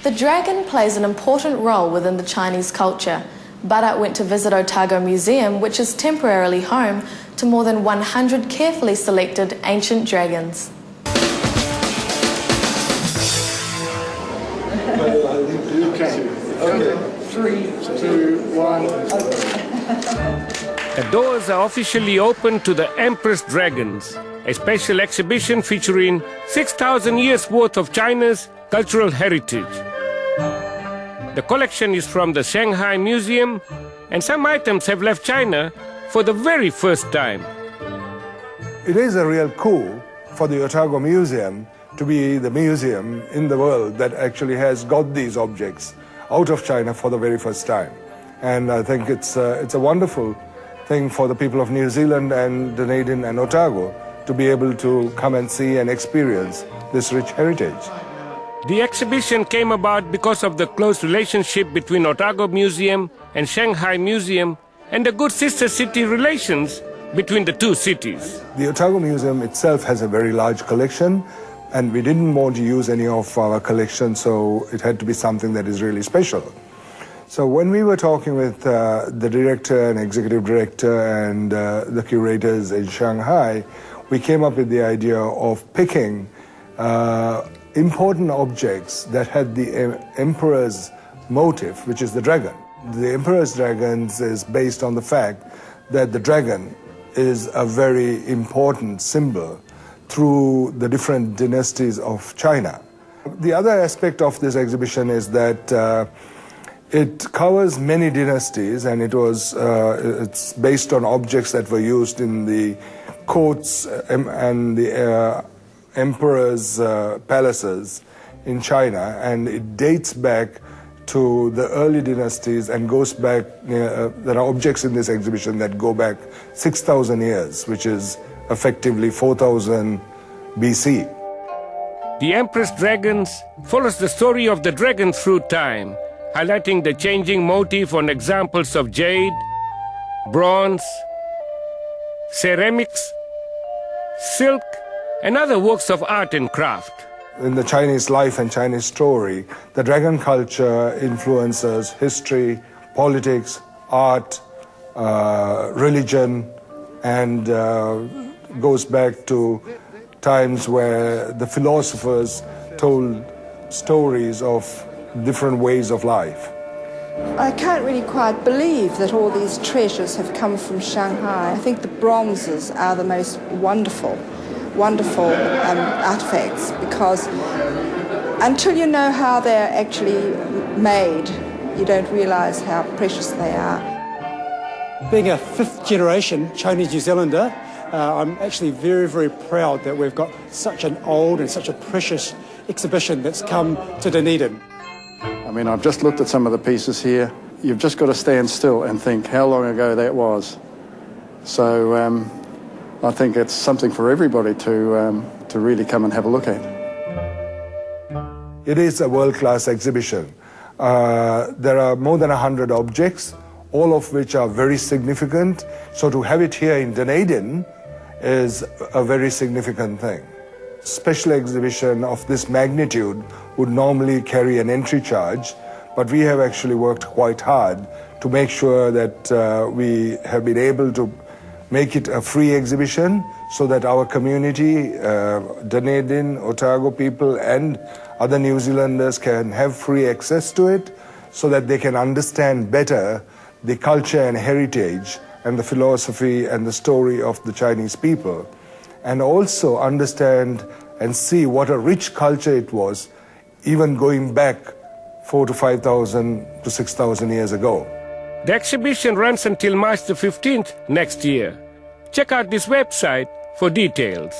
The dragon plays an important role within the Chinese culture. Barat went to visit Otago Museum, which is temporarily home to more than 100 carefully selected ancient dragons. Okay. 3, 2, 1. The doors are officially open to the Empress Dragons, a special exhibition featuring 6,000 years worth of China's cultural heritage. The collection is from the Shanghai Museum, and some items have left China for the very first time. It is a real coup for the Otago Museum to be the museum in the world that actually has got these objects out of China for the very first time. And I think it's a wonderful thing for the people of New Zealand and Dunedin and Otago to be able to come and see and experience this rich heritage. The exhibition came about because of the close relationship between Otago Museum and Shanghai Museum and the good sister city relations between the two cities. The Otago Museum itself has a very large collection, and we didn't want to use any of our collection, so it had to be something that is really special. So when we were talking with the director and executive director and the curators in Shanghai, we came up with the idea of picking important objects that had the emperor's motif, which is the dragon. The emperor's dragons is based on the fact that the dragon is a very important symbol through the different dynasties of China. The other aspect of this exhibition is that it covers many dynasties, and it's based on objects that were used in the courts and the emperor's palaces in China, and it dates back to the early dynasties and goes back, there are objects in this exhibition that go back 6,000 years, which is effectively 4,000 BC. The Empress Dragons follows the story of the dragon through time, highlighting the changing motif on examples of jade, bronze, ceramics, silk, and other works of art and craft. In the Chinese life and Chinese story, the dragon culture influences history, politics, art, religion, and goes back to times where the philosophers told stories of different ways of life. I can't really quite believe that all these treasures have come from Shanghai. I think the bronzes are the most wonderful artifacts, because until you know how they're actually made, you don't realize how precious they are. Being a fifth-generation Chinese New Zealander, I'm actually very, very proud that we've got such an old and such a precious exhibition that's come to Dunedin. I mean, I've just looked at some of the pieces here. You've just got to stand still and think how long ago that was. So I think it's something for everybody to really come and have a look at. It is a world-class exhibition. There are more than 100 objects, all of which are very significant. So to have it here in Dunedin is a very significant thing. Special exhibition of this magnitude would normally carry an entry charge, but we have actually worked quite hard to make sure that we have been able to make it a free exhibition so that our community, Dunedin, Otago people and other New Zealanders can have free access to it so that they can understand better the culture and heritage and the philosophy and the story of the Chinese people, and also understand and see what a rich culture it was, even going back 4,000 to 5,000 to 6,000 years ago. The exhibition runs until March the 15th next year. Check out this website for details.